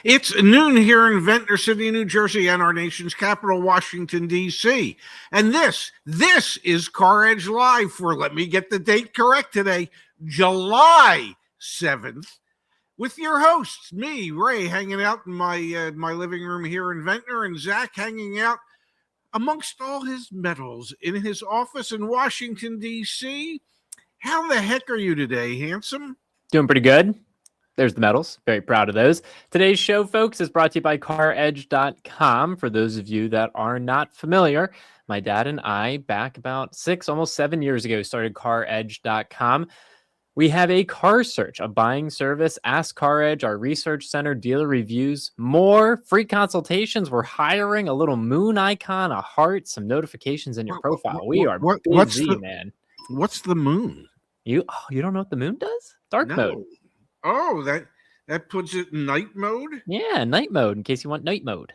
It's noon here in Ventnor City, New Jersey, and our nation's capital, Washington, D.C. And this is CarEdge Live for, let me get the date correct today, July 7th, with your hosts, me, Ray, hanging out in my living room here in Ventnor, and Zach hanging out amongst all his medals in his office in Washington, D.C. How the heck are you today, handsome? Doing pretty good. There's the medals. Very proud of those. Today's show, folks, is brought to you by CarEdge.com. For those of you that are not familiar, my dad and I, back about 6, almost 7 years ago, started CarEdge.com. We have a car search, a buying service, Ask CarEdge, our research center, dealer reviews, more free consultations. We're hiring, a little moon icon, a heart, some notifications in your profile. We are busy, man. What's the moon? You don't know what the moon does? Dark mode. Oh, that puts it in night mode? Yeah, night mode, in case you want night mode.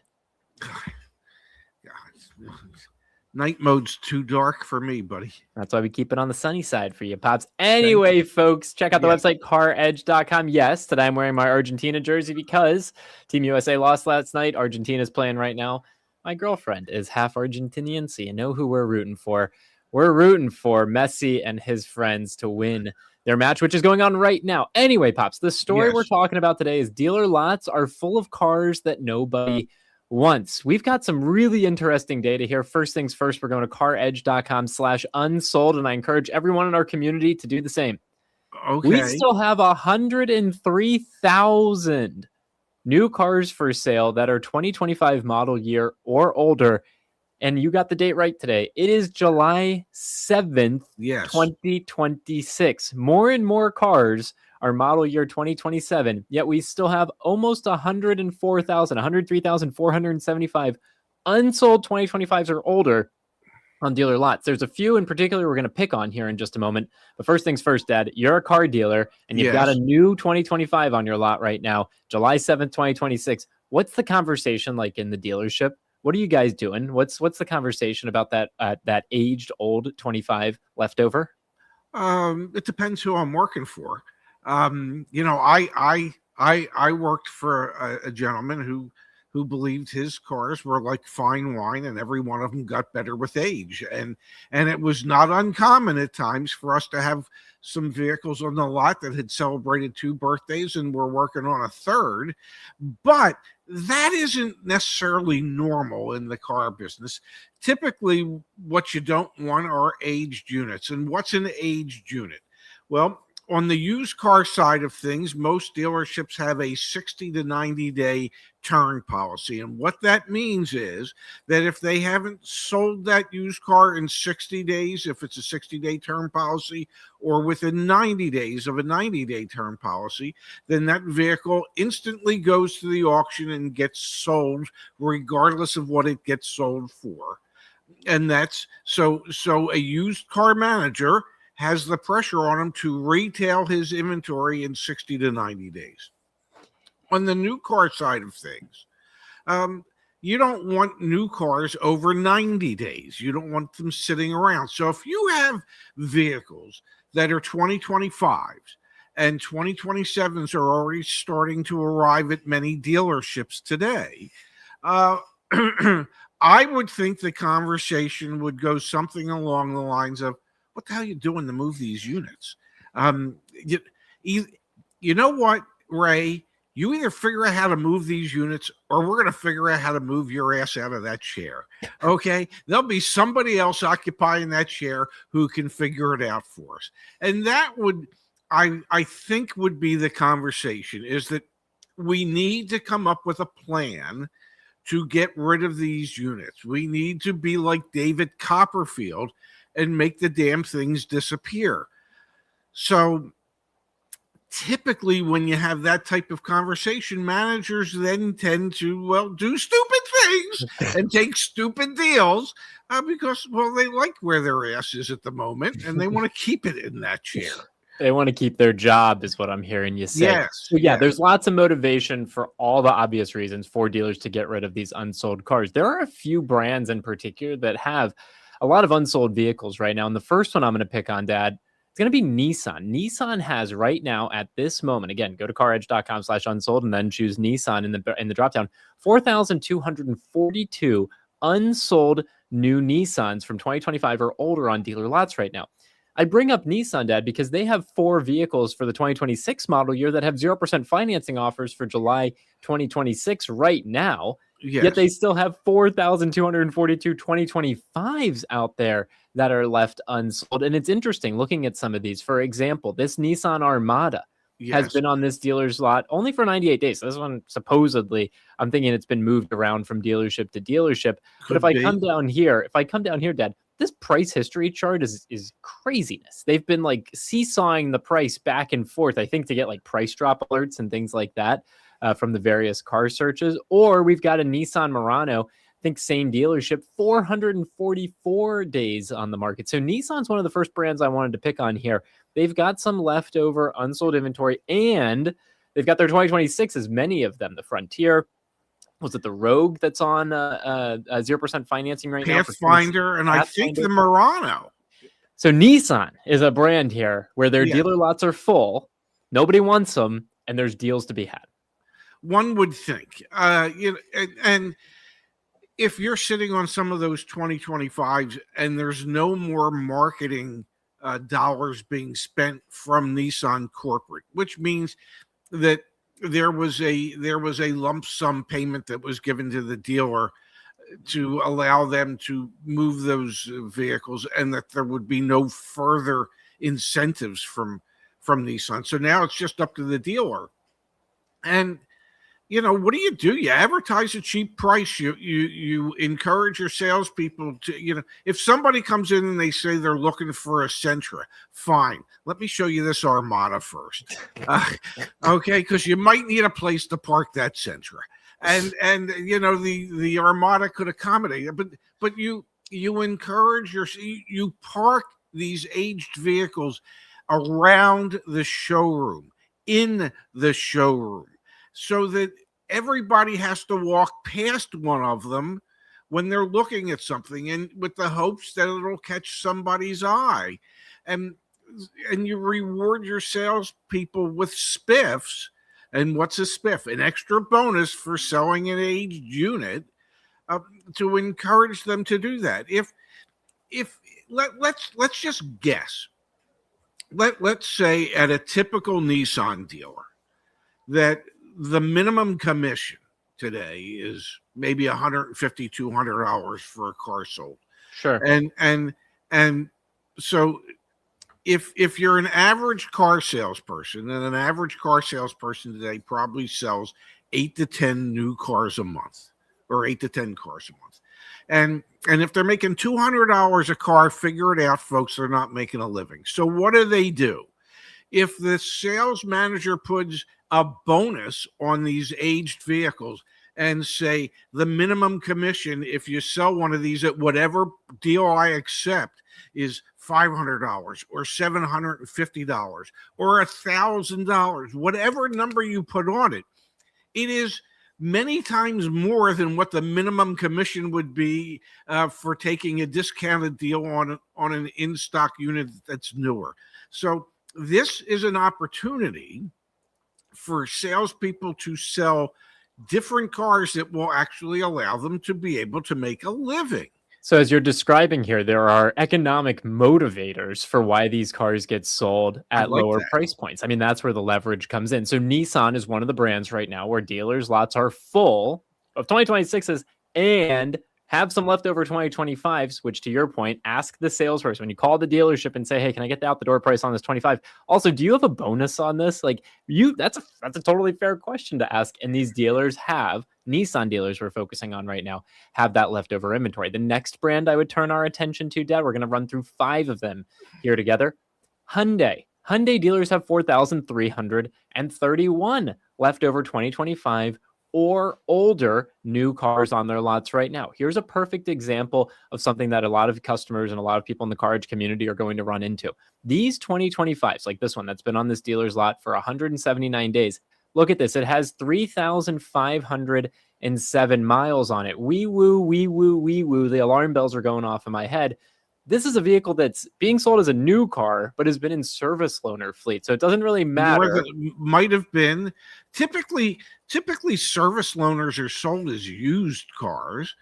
Night mode's too dark for me, buddy. That's why we keep it on the sunny side for you, Pops. Anyway, folks, check out the website, CarEdge.com. Yes, today I'm wearing my Argentina jersey because Team USA lost last night. Argentina's playing right now. My girlfriend is half Argentinian, so you know who we're rooting for. We're rooting for Messi and his friends to win their match, which is going on right now. Anyway, Pops, the story we're talking about today is dealer lots are full of cars that nobody wants. We've got some really interesting data here. First things first, we're going to caredge.com/unsold, and I encourage everyone in our community to do the same. Okay. We still have 103,000 new cars for sale that are 2025 model year or older. And you got the date right today. It is July 7th, 2026. More and more cars are model year 2027, yet we still have almost 103,475 unsold 2025s or older on dealer lots. There's a few in particular we're going to pick on here in just a moment. But first things first, Dad, you're a car dealer, and you've got a new 2025 on your lot right now, July 7th, 2026. What's the conversation like in the dealership? What are you guys doing? What's the conversation about that aged old 25 leftover? It depends who I'm working for. I worked for a gentleman who believed his cars were like fine wine, and every one of them got better with age. And it was not uncommon at times for us to have some vehicles on the lot that had celebrated 2 birthdays and we're working on a third. But that isn't necessarily normal in the car business. Typically, what you don't want are aged units. And what's an aged unit? Well, on the used car side of things, most dealerships have a 60 to 90 day turn policy. And what that means is that if they haven't sold that used car in 60 days, if it's a 60-day turn policy, or within 90 days of a 90-day turn policy, then that vehicle instantly goes to the auction and gets sold regardless of what it gets sold for. And that's so a used car manager has the pressure on him to retail his inventory in 60 to 90 days. On the new car side of things, you don't want new cars over 90 days. You don't want them sitting around. So if you have vehicles that are 2025s and 2027s are already starting to arrive at many dealerships today, I would think the conversation would go something along the lines of, what the hell are you doing to move these units? You know what, Ray? You either figure out how to move these units, or we're going to figure out how to move your ass out of that chair. Okay? There'll be somebody else occupying that chair who can figure it out for us. And that would, I think, would be the conversation, is that we need to come up with a plan to get rid of these units. We need to be like David Copperfield and make the damn things disappear. So typically when you have that type of conversation, managers then tend to, do stupid things and take stupid deals because, they like where their ass is at the moment and they want to keep it in that chair. They want to keep their job is what I'm hearing you say. Yes. So there's lots of motivation for all the obvious reasons for dealers to get rid of these unsold cars. There are a few brands in particular that have a lot of unsold vehicles right now. And the first one I'm going to pick on, Dad, It's going to be Nissan. Nissan has right now at this moment, again, go to CarEdge.com/unsold and then choose Nissan in the dropdown, 4,242 unsold new Nissans from 2025 or older on dealer lots right now. I bring up Nissan, Dad, because they have 4 vehicles for the 2026 model year that have 0% financing offers for July 2026 right now. Yes. Yet they still have 4,242 2025s out there that are left unsold. And it's interesting looking at some of these. For example, this Nissan Armada has been on this dealer's lot only for 98 days. This one, supposedly, I'm thinking it's been moved around from dealership to dealership. But if I come down here, Dad, this price history chart is craziness. They've been like seesawing the price back and forth, I think, to get like price drop alerts and things like that from the various car searches. Or we've got a Nissan Murano, I think same dealership, 444 days on the market. So Nissan's one of the first brands I wanted to pick on here. They've got some leftover unsold inventory, and they've got their 2026s, many of them. The Frontier, was it the Rogue that's on 0% financing right now? Pathfinder, and I think the Murano. So Nissan is a brand here where their dealer lots are full, nobody wants them, and there's deals to be had. One would think, and if you're sitting on some of those 2025s and there's no more marketing dollars being spent from Nissan corporate, which means that there was a lump sum payment that was given to the dealer to allow them to move those vehicles, and that there would be no further incentives from Nissan. So now it's just up to the dealer. And what do? You advertise a cheap price. You encourage your salespeople to, if somebody comes in and they say they're looking for a Sentra, fine. Let me show you this Armada first. Okay, because you might need a place to park that Sentra. And the Armada could accommodate it. But you encourage you park these aged vehicles around the showroom, in the showroom, so that everybody has to walk past one of them when they're looking at something, and with the hopes that it'll catch somebody's eye. And you reward your salespeople with spiffs. And what's a spiff? An extra bonus for selling an aged unit, to encourage them to do that. Let's just guess. Let's say at a typical Nissan dealer that the minimum commission today is maybe $150, $200 for a car sold. Sure. And so if you're an average car salesperson, and an average car salesperson today probably sells 8 to 10 new cars a month, or 8 to 10 cars a month. And if they're making $200 a car, figure it out, folks, they're not making a living. So what do? If the sales manager puts a bonus on these aged vehicles and say the minimum commission, if you sell one of these at whatever deal I accept, is $500 or $750 or $1,000, whatever number you put on it, it is many times more than what the minimum commission would be for taking a discounted deal on an in-stock unit that's newer. So this is an opportunity for salespeople to sell different cars that will actually allow them to be able to make a living. So as you're describing here, there are economic motivators for why these cars get sold at lower price points. I mean, that's where the leverage comes in. So Nissan is one of the brands right now where dealers' lots are full of 2026s and have some leftover 2025s, which, to your point, ask the salesperson when you call the dealership and say, hey, can I get the out the door price on this 25? Also, do you have a bonus on this? That's a totally fair question to ask. And these dealers Nissan dealers we're focusing on right now have that leftover inventory. The next brand I would turn our attention to, Dad, we're going to run through 5 of them here together. Hyundai. Hyundai dealers have 4,331 leftover 2025 or older new cars on their lots right now. Here's a perfect example of something that a lot of customers and a lot of people in the CarEdge community are going to run into. These 2025s, like this one that's been on this dealer's lot for 179 days. Look at this. It has 3,507 miles on it. Wee woo, wee woo, wee woo. The alarm bells are going off in my head. this is a vehicle that's being sold as a new car, but has been in service loaner fleet. So it doesn't really More matter. than might have been. Typically, service loaners are sold as used cars.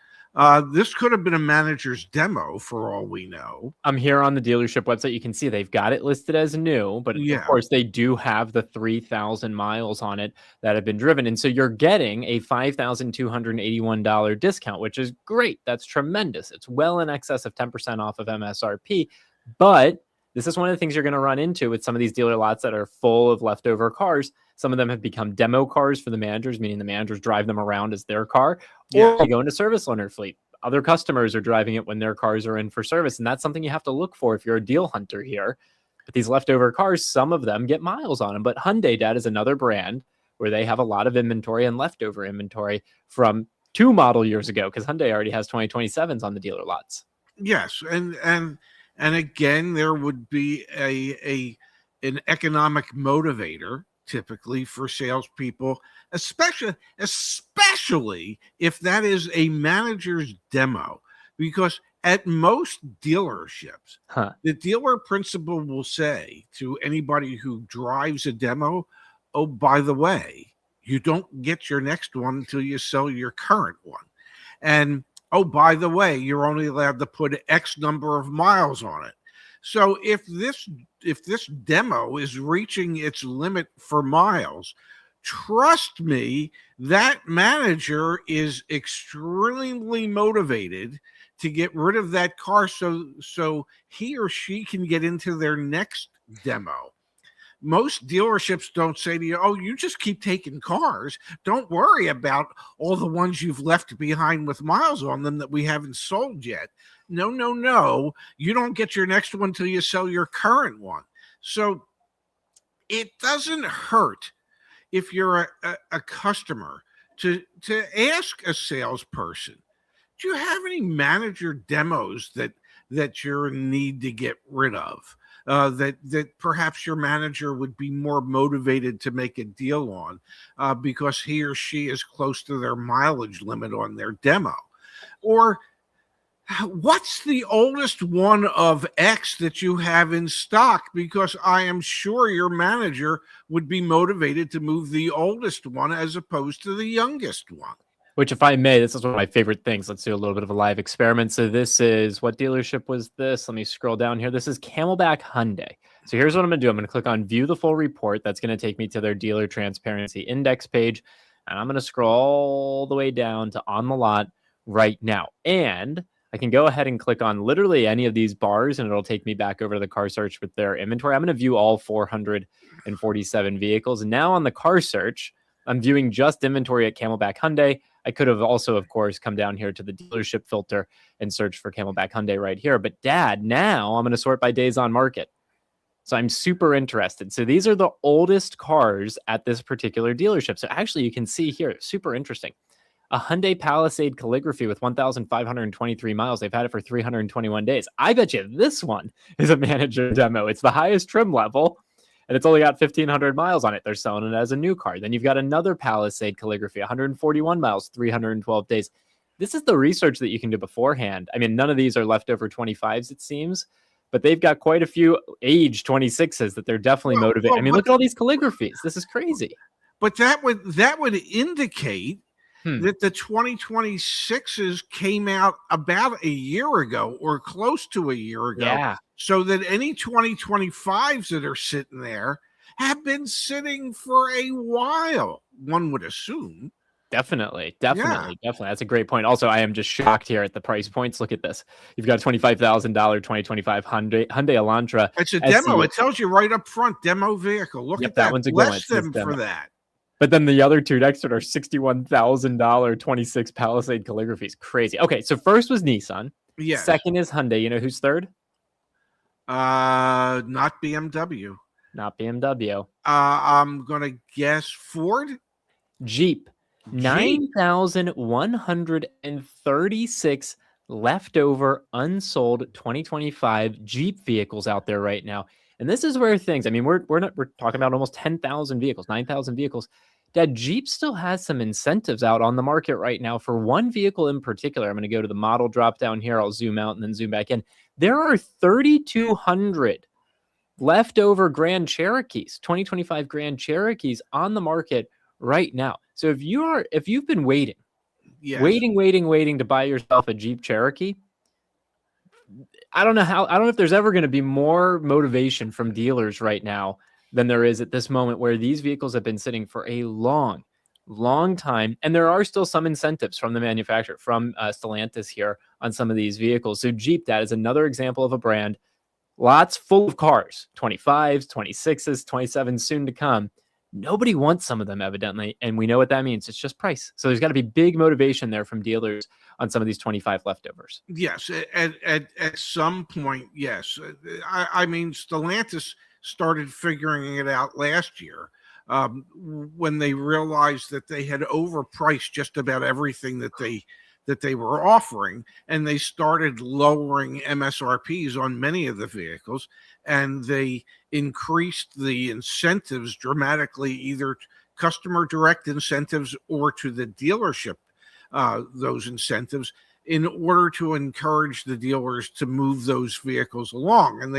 This could have been a manager's demo for all we know. I'm here on the dealership website. You can see they've got it listed as new, but of Yeah. course they do have the 3,000 miles on it that have been driven. And so you're getting a $5,281 discount, which is great. That's tremendous. It's well in excess of 10% off of MSRP. But this is one of the things you're going to run into with some of these dealer lots that are full of leftover cars. Some of them have become demo cars for the managers, meaning the managers drive them around as their car, or they go into service loaner fleet. Other customers are driving it when their cars are in for service. And that's something you have to look for if you're a deal hunter here. But these leftover cars, some of them get miles on them. But Hyundai, Dad, is another brand where they have a lot of inventory and leftover inventory from 2 model years ago, because Hyundai already has 2027s on the dealer lots. Yes, and again, there would be an economic motivator typically for salespeople, especially if that is a manager's demo, because at most dealerships, the dealer principal will say to anybody who drives a demo, "Oh, by the way, you don't get your next one until you sell your current one, and oh, by the way, you're only allowed to put X number of miles on it." So if this demo is reaching its limit for miles, trust me, that manager is extremely motivated to get rid of that car so he or she can get into their next demo. Most dealerships don't say to you, "Oh, you just keep taking cars. Don't worry about all the ones you've left behind with miles on them that we haven't sold yet." No. You don't get your next one till you sell your current one. So it doesn't hurt if you're a customer to ask a salesperson, "Do you have any manager demos that you need to get rid of? That perhaps your manager would be more motivated to make a deal on because he or she is close to their mileage limit on their demo?" Or, "What's the oldest one of X that you have in stock? Because I am sure your manager would be motivated to move the oldest one as opposed to the youngest one." Which, if I may, this is one of my favorite things. Let's do a little bit of a live experiment. So this is, what dealership was this? Let me scroll down here. This is Camelback Hyundai. So here's what I'm going to do. I'm going to click on View the Full Report. That's going to take me to their Dealer Transparency Index page. And I'm going to scroll all the way down to On the Lot right now. And I can go ahead and click on literally any of these bars, and it'll take me back over to the car search with their inventory. I'm going to view all 447 vehicles. And now on the car search, I'm viewing just inventory at Camelback Hyundai. I could have also, of course, come down here to the dealership filter and search for Camelback Hyundai right here. But Dad, now I'm going to sort by days on market. So I'm super interested. So these are the oldest cars at this particular dealership. So actually, you can see here, super interesting. A Hyundai Palisade Calligraphy with 1,523 miles. They've had it for 321 days. I bet you this one is a manager demo. It's the highest trim level, and it's only got 1,500 miles on it. They're selling it as a new car. Then you've got another Palisade Calligraphy, 141 miles, 312 days. This is the research that you can do beforehand. I mean, none of these are leftover 25s, it seems, but they've got quite a few age 26s that they're definitely motivated. I mean, look at all these calligraphies. This is crazy. But that would indicate that the 2026s came out about a year ago or close to a year ago. Yeah. So that any 2025s that are sitting there have been sitting for a while, one would assume. Definitely. That's a great point. Also, I am just shocked here at the price points. Look at this. You've got a $25,000 2025 Hyundai Elantra. It's a demo. It tells you right up front, demo vehicle. Look at that. One's a good Bless one. them for that. But then the other two next to it are $61,000 26 Palisade Calligraphies. Crazy. Okay, so first was Nissan. Yes. Second is Hyundai. You know who's third? Not BMW. Not BMW. I'm gonna guess Ford. Jeep. 9,136 leftover unsold 2025 Jeep vehicles out there right now. And this is where things, I mean, we're talking about almost 10,000 vehicles, 9,000 vehicles. that Jeep still has some incentives out on the market right now for one vehicle in particular. I'm going to go to the model drop down here. I'll zoom out and then zoom back in. There are 3,200 leftover Grand Cherokees, 2025 Grand Cherokees on the market right now. So if you've been waiting to buy yourself a Jeep Cherokee, I don't know if there's ever going to be more motivation from dealers right now than there is at this moment, where these vehicles have been sitting for a long time. And there are still some incentives from the manufacturer, from Stellantis here on some of these vehicles. So Jeep, that is another example of a brand, lots full of cars, 25s, 26s, 27s soon to come. Nobody wants some of them, evidently. And we know what that means. It's just price. So there's got to be big motivation there from dealers on some of these 25 leftovers. Yes. At some point, yes. I mean, Stellantis started figuring it out last year when they realized that they had overpriced just about everything that they were offering, and they started lowering MSRPs on many of the vehicles, and they increased the incentives dramatically, either customer direct incentives or to the dealership, those incentives, in order to encourage the dealers to move those vehicles along. And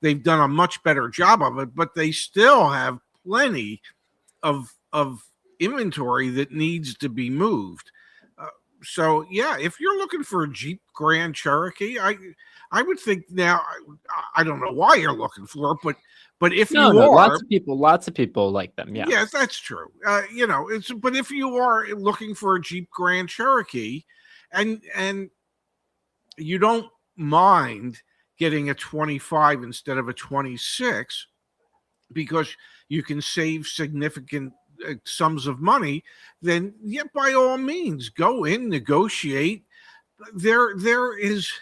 they've done a much better job of it, but they still have plenty of inventory that needs to be moved. So yeah, if you're looking for a Jeep Grand Cherokee, I would think now. I don't know why you're looking for it, but if you are, lots of people like them. Yeah, yes, that's true. But if you are looking for a Jeep Grand Cherokee, and you don't mind getting a 25 instead of a 26, because you can save significant sums of money, then yeah, by all means, go in, negotiate. There is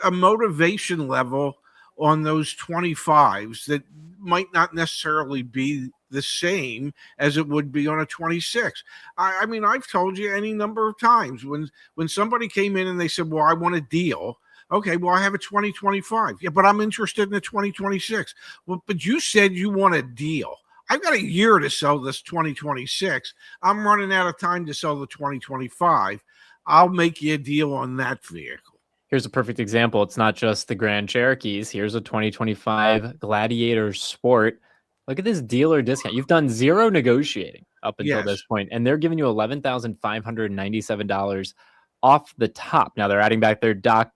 a motivation level on those 25s that might not necessarily be the same as it would be on a 26. I mean, I've told you any number of times when somebody came in and they said, well, I want a deal. Okay, well, I have a 2025. Yeah, but I'm interested in a 2026. Well, but you said you want a deal. I've got a year to sell this 2026. I'm running out of time to sell the 2025. I'll make you a deal on that vehicle. Here's a perfect example. It's not just the Grand Cherokees. Here's a 2025 Gladiator Sport. Look at this dealer discount. You've done zero negotiating up until this point, and they're giving you $11,597 off the top. Now they're adding back their dock.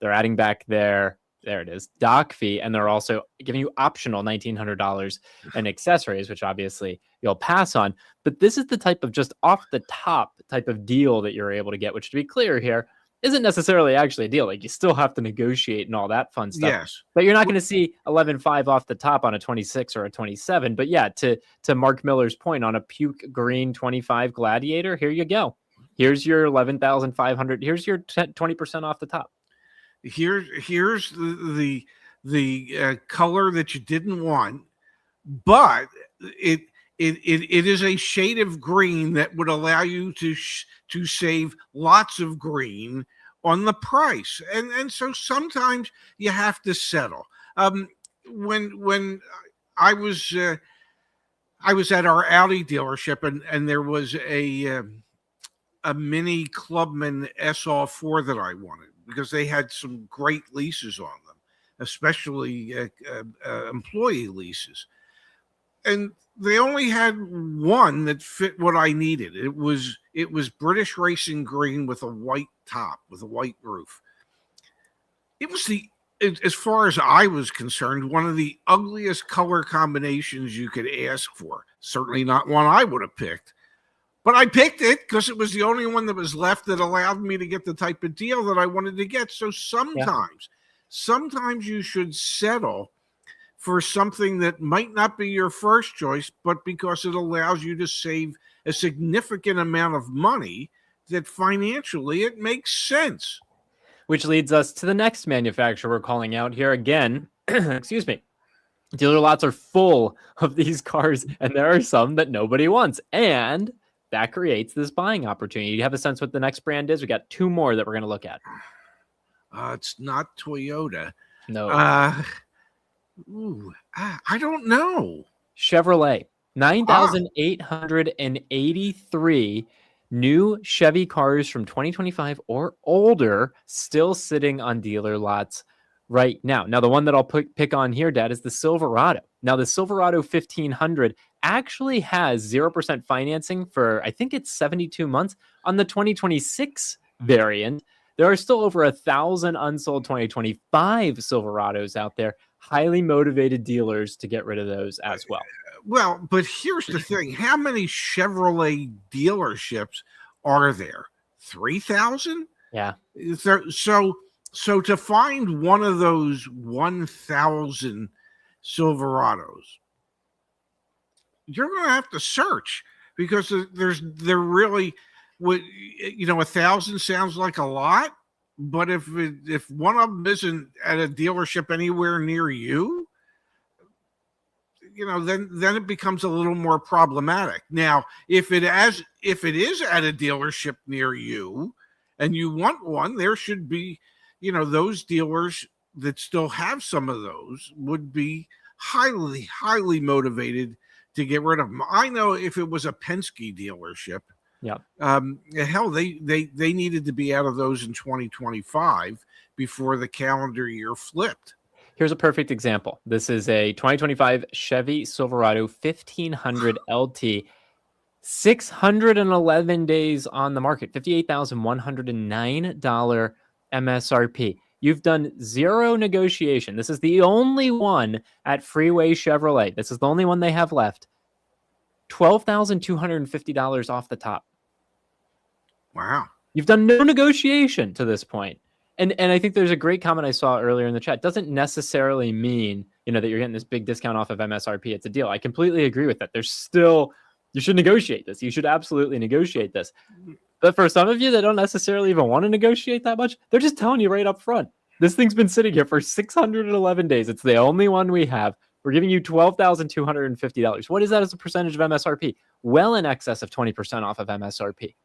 They're adding back their, there it is, dock fee, and they're also giving you optional $1,900 and accessories, which obviously you'll pass on. But this is the type of just off the top type of deal that you're able to get, which, to be clear here, isn't necessarily actually a deal. Like, you still have to negotiate and all that fun stuff. Yes. But you're not going to see 11.5 off the top on a 26 or a 27. But yeah, to Mark Miller's point, on a puke green 25 Gladiator, here you go. Here's your 11,500. Here's your 20% off the top. Here's the color that you didn't want, but it is a shade of green that would allow you to save lots of green on the price, and so sometimes you have to settle. When I was at our Audi dealership, and there was a Mini Clubman SR4 that I wanted, because they had some great leases on them, especially employee leases. And they only had one that fit what I needed. It was British Racing Green with a white top, with a white roof. It was, as far as I was concerned, one of the ugliest color combinations you could ask for. Certainly not one I would have picked. But I picked it because it was the only one that was left that allowed me to get the type of deal that I wanted to get. So sometimes you should settle for something that might not be your first choice, but because it allows you to save a significant amount of money, that financially it makes sense. Which leads us to the next manufacturer we're calling out here again. Excuse me. Dealer lots are full of these cars, and there are some that nobody wants. And that creates this buying opportunity. You have a sense what the next brand is? We got two more that we're going to look at. It's not Toyota. No. I don't know. Chevrolet. Ah, 9,883 new Chevy cars from 2025 or older still sitting on dealer lots right now. Now, the one that I'll pick on here, Dad, is the Silverado. Now, the Silverado 1500 actually has 0% financing for, I think it's 72 months. On the 2026 variant, there are still over 1,000 unsold 2025 Silverados out there. Highly motivated dealers to get rid of those as well. well, but here's the thing: how many Chevrolet dealerships are there? 3,000. Yeah. So to find one of those 1,000 Silverados, you're going to have to search, because they're really, what, 1,000 sounds like a lot, but if one of them isn't at a dealership anywhere near you, then it becomes a little more problematic. Now, if it is at a dealership near you and you want one, there should be, those dealers that still have some of those would be highly motivated to get rid of them. I know if it was a Penske dealership, Yeah. hell, they needed to be out of those in 2025 before the calendar year flipped. Here's a perfect example. This is a 2025 Chevy Silverado 1500 LT, 611 days on the market, $58,109 MSRP. You've done zero negotiation. This is the only one at Freeway Chevrolet. This is the only one they have left. $12,250 off the top. Wow. You've done no negotiation to this point. And I think there's a great comment I saw earlier in the chat. Doesn't necessarily mean, that you're getting this big discount off of MSRP. It's a deal. I completely agree with that. There's still, you should negotiate this. You should absolutely negotiate this. But for some of you that don't necessarily even want to negotiate that much, they're just telling you right up front. This thing's been sitting here for 611 days. It's the only one we have. We're giving you $12,250. What is that as a percentage of MSRP? Well in excess of 20% off of MSRP.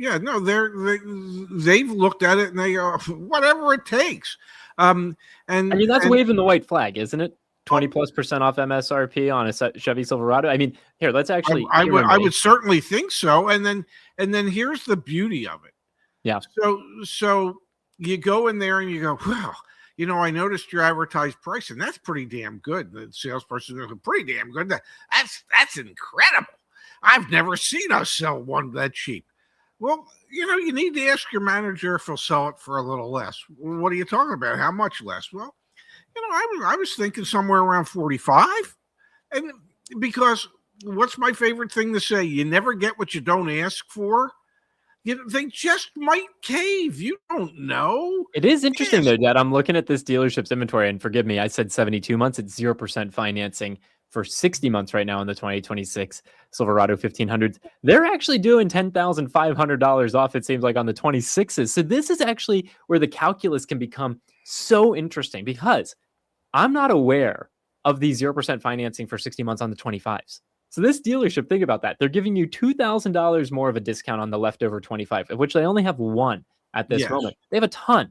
Yeah, no, they've looked at it and they go, whatever it takes. And I mean, that's waving the white flag, isn't it? 20+% off MSRP on a Chevy Silverado. I mean, here, let's actually. I would certainly think so. And then here's the beauty of it. Yeah. So you go in there and you go, well, I noticed your advertised price, and that's pretty damn good. The salesperson goes, pretty damn good. That's incredible. I've never seen us sell one that cheap. Well, you need to ask your manager if he'll sell it for a little less. What are you talking about? How much less? Well, I was thinking somewhere around 45. And because what's my favorite thing to say? You never get what you don't ask for. They just might cave. You don't know. It is interesting, though, Dad. I'm looking at this dealership's inventory, and forgive me, I said 72 months. It's 0% financing for 60 months right now in the 2026 Silverado 1500s. They're actually doing $10,500 off, it seems like, on the 26s. So this is actually where the calculus can become so interesting, because I'm not aware of the 0% financing for 60 months on the 25s. So this dealership, think about that. They're giving you $2,000 more of a discount on the leftover 25, of which they only have one at this moment. They have a ton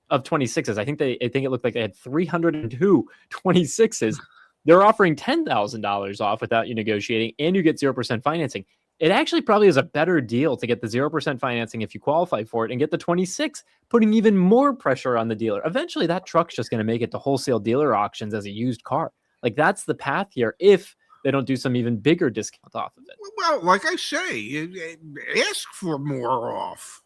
of 26s. I think it looked like they had 302 26s. They're offering $10,000 off without you negotiating, and you get 0% financing. It actually probably is a better deal to get the 0% financing if you qualify for it and get the 26, putting even more pressure on the dealer. Eventually, that truck's just going to make it to wholesale dealer auctions as a used car. Like, that's the path here if they don't do some even bigger discount off of it. Well, like I say, ask for more off,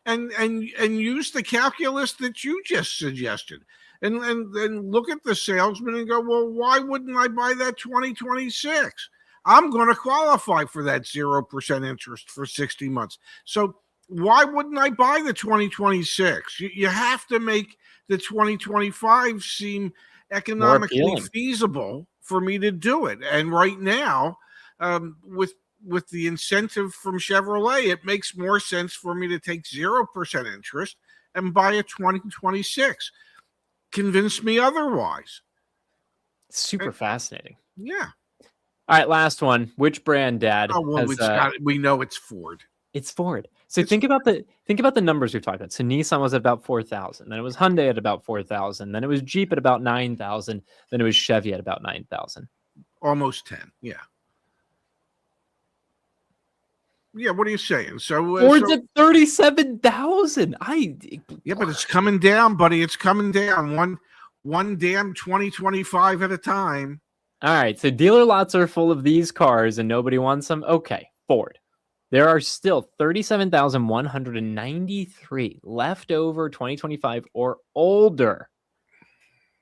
and use the calculus that you just suggested. And look at the salesman and go, well, why wouldn't I buy that 2026? I'm going to qualify for that 0% interest for 60 months. So why wouldn't I buy the 2026? You have to make the 2025 seem economically feasible for me to do it. And right now, with the incentive from Chevrolet, it makes more sense for me to take 0% interest and buy a 2026. Convince me otherwise. Super fascinating. Yeah. All right, last one. Which brand, Dad? Oh, well, we know it's Ford. It's Ford. So think about the numbers we've talked about. So Nissan was at about 4,000. Then it was Hyundai at about 4,000. Then it was Jeep at about 9,000. Then it was Chevy at about 9,000. almost 10. Yeah. Yeah, what are you saying? Ford's at 37,000. Yeah, but it's coming down, buddy. It's coming down one damn 2025 at a time. All right, so dealer lots are full of these cars and nobody wants them. Okay, Ford. There are still 37,193 leftover 2025 or older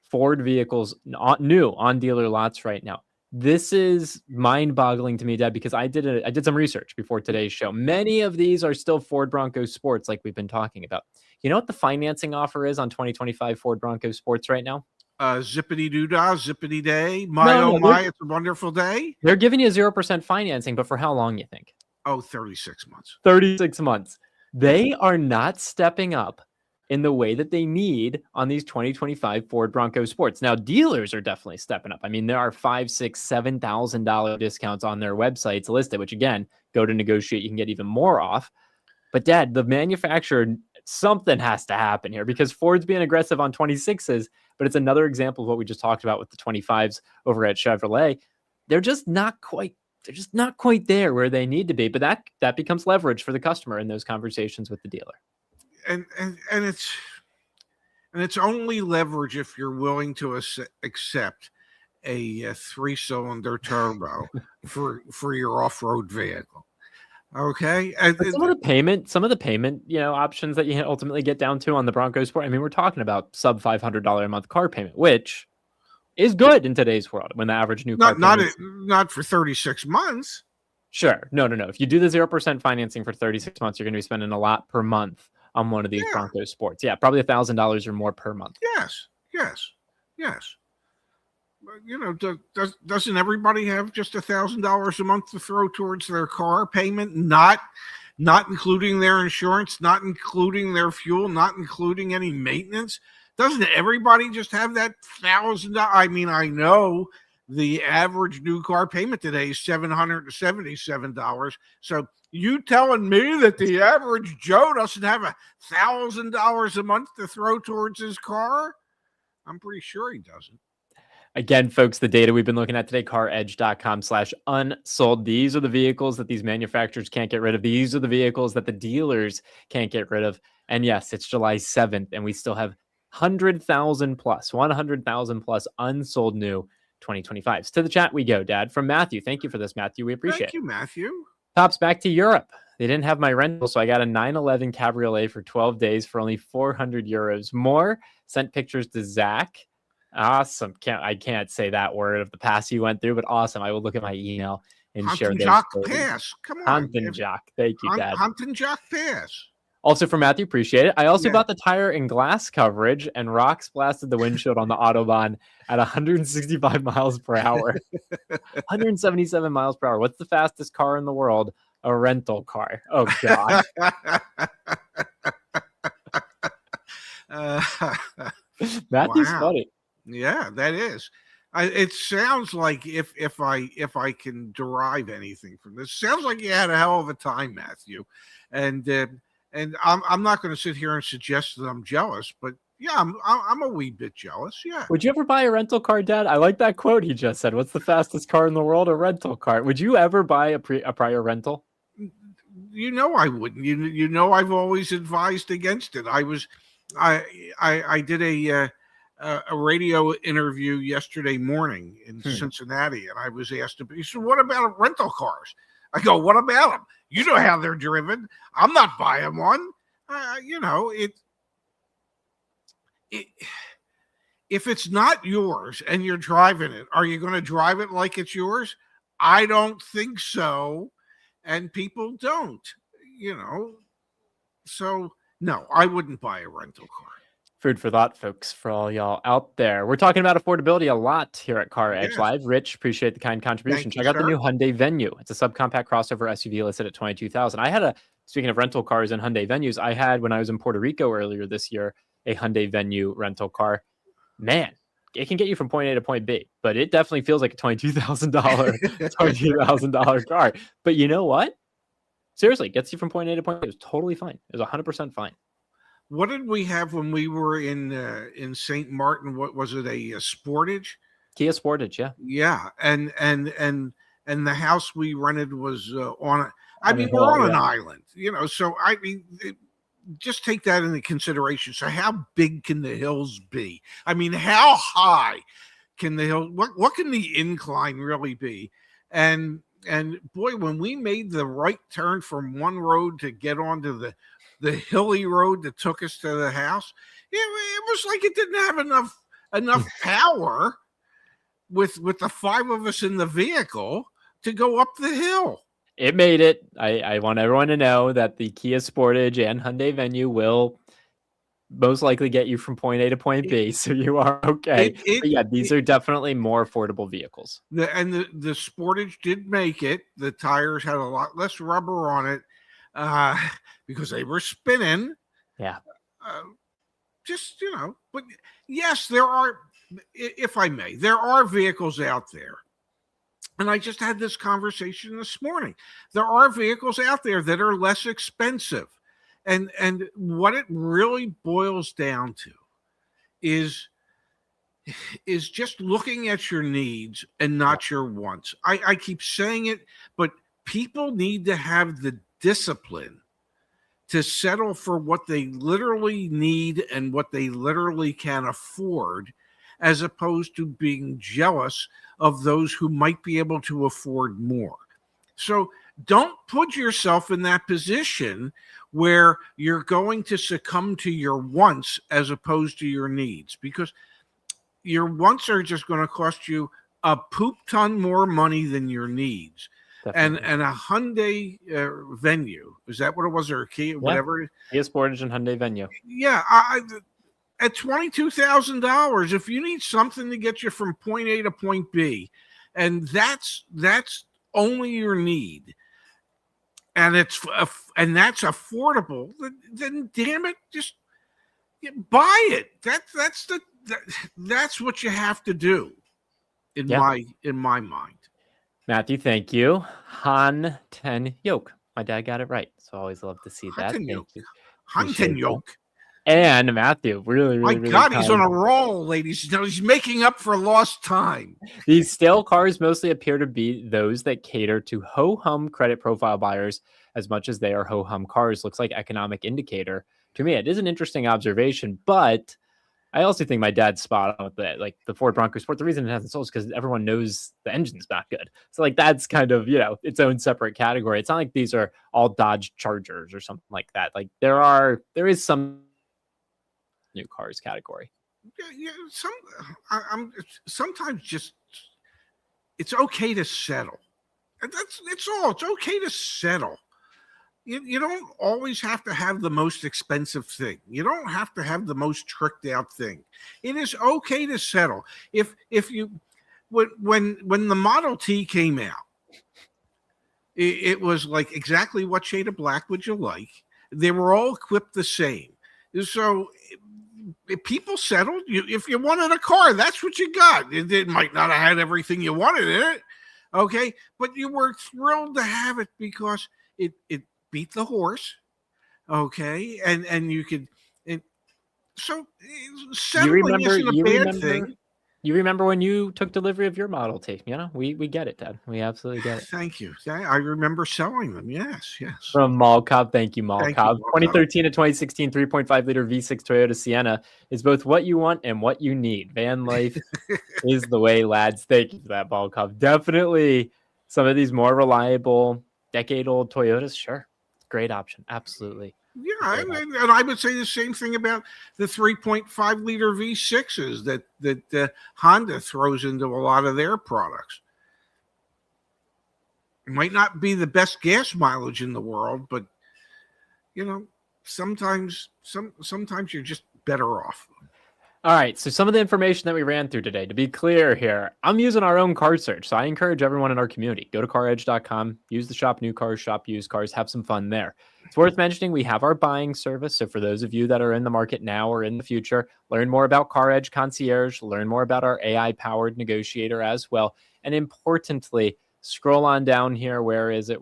Ford vehicles new on dealer lots right now. This is mind-boggling to me, Dad, because I did some research before today's show. Many of these are still Ford Bronco Sports, like we've been talking about. You know what the financing offer is on 2025 Ford Bronco Sports right now? Zippity doo dah, zippity day. Oh my, it's a wonderful day. They're giving you 0% financing, but for how long, you think? Oh, 36 months. 36 months. They are not stepping up in the way that they need on these 2025 Ford Bronco Sports. Now, dealers are definitely stepping up. I mean, there are $5,000, $6,000, $7,000 discounts on their websites listed, which again, go to negotiate, you can get even more off. But Dad, the manufacturer, something has to happen here because Ford's being aggressive on 26s, but it's another example of what we just talked about with the 25s over at Chevrolet. They're just not quite there where they need to be. But that becomes leverage for the customer in those conversations with the dealer. And it's only leverage if you're willing to accept a 3-cylinder turbo for your off-road vehicle. Okay. Some of the payment, options that you ultimately get down to on the Bronco Sport. I mean, we're talking about sub $500 a month car payment, which is good in today's world when the average new car payment not for 36 months. Sure. No. If you do the 0% financing for 36 months, you're going to be spending a lot per month on one of these Bronco Sports. Yeah, probably $1,000 or more per month. Yes. Doesn't everybody have just $1,000 a month to throw towards their car payment? Not including their insurance, not including their fuel, not including any maintenance. Doesn't everybody just have that $1,000? I mean, I know the average new car payment today is $777. So you telling me that the average Joe doesn't have $1,000 a month to throw towards his car? I'm pretty sure he doesn't. Again, folks, the data we've been looking at today, CarEdge.com/unsold. These are the vehicles that these manufacturers can't get rid of. These are the vehicles that the dealers can't get rid of. And yes, it's July 7th, and we still have 100,000 plus unsold new 2025s. To the chat we go, Dad. From Matthew. Thank you for this, Matthew. We appreciate it. Thank you, Matthew. Pops, back to Europe. They didn't have my rental, so I got a 911 Cabriolet for 12 days for only 400 euros more. Sent pictures to Zach. Awesome. I can't say that word of the pass you went through, but awesome. I will look at my email and share those. Pass. Come on. Hunting Jock. Thank you, Dad. Hunting Jock Pass. Also from Matthew, appreciate it. I also bought the tire and glass coverage, and rocks blasted the windshield on the Autobahn at 165 miles per hour. 177 miles per hour. What's the fastest car in the world? A rental car. Oh, God. Matthew's funny. Yeah, that is. It sounds like if I can derive anything from this, sounds like you had a hell of a time, Matthew, and I'm not going to sit here and suggest that I'm jealous, but yeah, I'm a wee bit jealous. Yeah. Would you ever buy a rental car, Dad? I like that quote he just said. What's the fastest car in the world? A rental car. Would you ever buy a prior rental? I wouldn't. I've always advised against it. I did a radio interview yesterday morning in Cincinnati, and I was asked, he said, what about rental cars? I go, what about them? You know how they're driven. I'm not buying one. If it's not yours and you're driving it, are you going to drive it like it's yours? I don't think so. And people don't, So, no, I wouldn't buy a rental car. Food for thought, folks, for all y'all out there. We're talking about affordability a lot here at CarEdge Live. Rich, appreciate the kind contribution. Check out the new Hyundai Venue. It's a subcompact crossover SUV listed at $22,000. Speaking of rental cars and Hyundai Venues, I had, when I was in Puerto Rico earlier this year, a Hyundai Venue rental car. Man, it can get you from point A to point B, but it definitely feels like a $22,000 car. But you know what? Seriously, it gets you from point A to point B. It was totally fine. It was 100% fine. What did we have when we were in St. Martin? What was it? A Sportage? Kia Sportage, yeah. Yeah, and the house we rented was on a. I On a mean, we're hill, on an yeah. island, So I mean, just take that into consideration. So how big can the hills be? I mean, how high can the hill? What can the incline really be? And boy, when we made the right turn from one road to get onto the hilly road that took us to the house, it was like it didn't have enough power with the five of us in the vehicle to go up the hill. It made it. I want everyone to know that the Kia Sportage and Hyundai Venue will most likely get you from point A to point B, so you are okay. But yeah, these are definitely more affordable vehicles. The Sportage did make it. The tires had a lot less rubber on it because they were spinning. Yeah. Just, but yes, there are, if I may, there are vehicles out there. And I just had this conversation this morning. There are vehicles out there that are less expensive. And what it really boils down to is just looking at your needs and not your wants. I keep saying it, but people need to have the discipline to settle for what they literally need and what they literally can afford, as opposed to being jealous of those who might be able to afford more. So don't put yourself in that position where you're going to succumb to your wants as opposed to your needs, because your wants are just going to cost you a poop ton more money than your needs. Definitely. And a Hyundai Venue, is that what it was, or a Kia, whatever? Kia Sportage and Hyundai Venue. Yeah, at $22,000, if you need something to get you from point A to point B, and that's only your need, and that's affordable, then damn it, just buy it. That's what you have to do, in my mind. Matthew, thank you. Han Ten Yoke. My dad got it right, so I always love to see that. Thank you. Han Ten Yoke. And Matthew, really, my God, he's on a roll, ladies. He's making up for lost time. These stale cars mostly appear to be those that cater to ho-hum credit profile buyers as much as they are ho-hum cars. Looks like economic indicator. To me, it is an interesting observation, but I also think my dad's spot on with that. Like the Ford Bronco Sport, the reason it hasn't sold is because everyone knows the engine's not good. So like that's kind of, its own separate category. It's not like these are all Dodge Chargers or something like that. Like there is some new cars category. Yeah. Sometimes just it's okay to settle. It's all. It's okay to settle. You don't always have to have the most expensive thing. You don't have to have the most tricked out thing. It is okay to settle. If you when the Model T came out, it was like, exactly what shade of black would you like? They were all equipped the same. So if people settled. If you wanted a car, that's what you got. It might not have had everything you wanted in it, okay, but you were thrilled to have it because it beat the horse, okay, and you could. So settling isn't a bad thing. You remember when you took delivery of your Model T? We get it, Dad. We absolutely get it. Thank you. I remember selling them. Yes. From Mall Cop. Thank you, Mall Cop. 2013 to 2016 3.5 liter V6 Toyota Sienna is both what you want and what you need. Van life is the way, lads. Thank you for that, Mall Cop. Definitely some of these more reliable, decade-old Toyotas. Sure. Great option. Absolutely. Yeah, and I would say the same thing about the 3.5 liter V6s that Honda throws into a lot of their products. It might not be the best gas mileage in the world, but sometimes you're just better off. All right, so some of the information that we ran through today, to be clear here, I'm using our own car search, so I encourage everyone in our community, go to CarEdge.com, use the shop new cars, shop used cars, have some fun there. It's worth mentioning we have our buying service, so for those of you that are in the market now or in the future, learn more about CarEdge Concierge, learn more about our AI-powered negotiator as well, and importantly, scroll on down here. Where is it?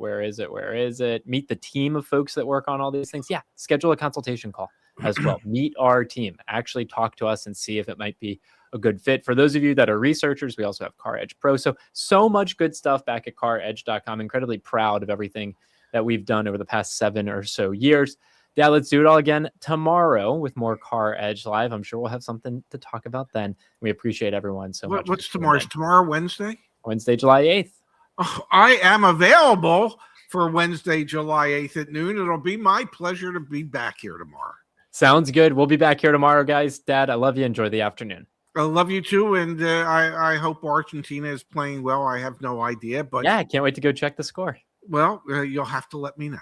Meet the team of folks that work on all these things. Yeah, schedule a consultation call as well. Meet our team. Actually talk to us and see if it might be a good fit. For those of you that are researchers, we also have CarEdge Pro. So much good stuff back at CarEdge.com. Incredibly proud of everything that we've done over the past 7 or so years. Yeah, let's do it all again tomorrow with more CarEdge Live. I'm sure we'll have something to talk about then. We appreciate everyone so much. What's tomorrow? Is tomorrow Wednesday? Wednesday, July 8th. Oh, I am available for Wednesday, July 8th at noon. It'll be my pleasure to be back here tomorrow. Sounds good. We'll be back here tomorrow, guys. Dad, I love you. Enjoy the afternoon. I love you too, and I hope Argentina is playing well. I have no idea, but yeah, I can't wait to go check the score. Well, you'll have to let me know.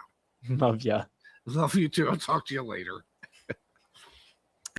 Love ya. Love you too. I'll talk to you later.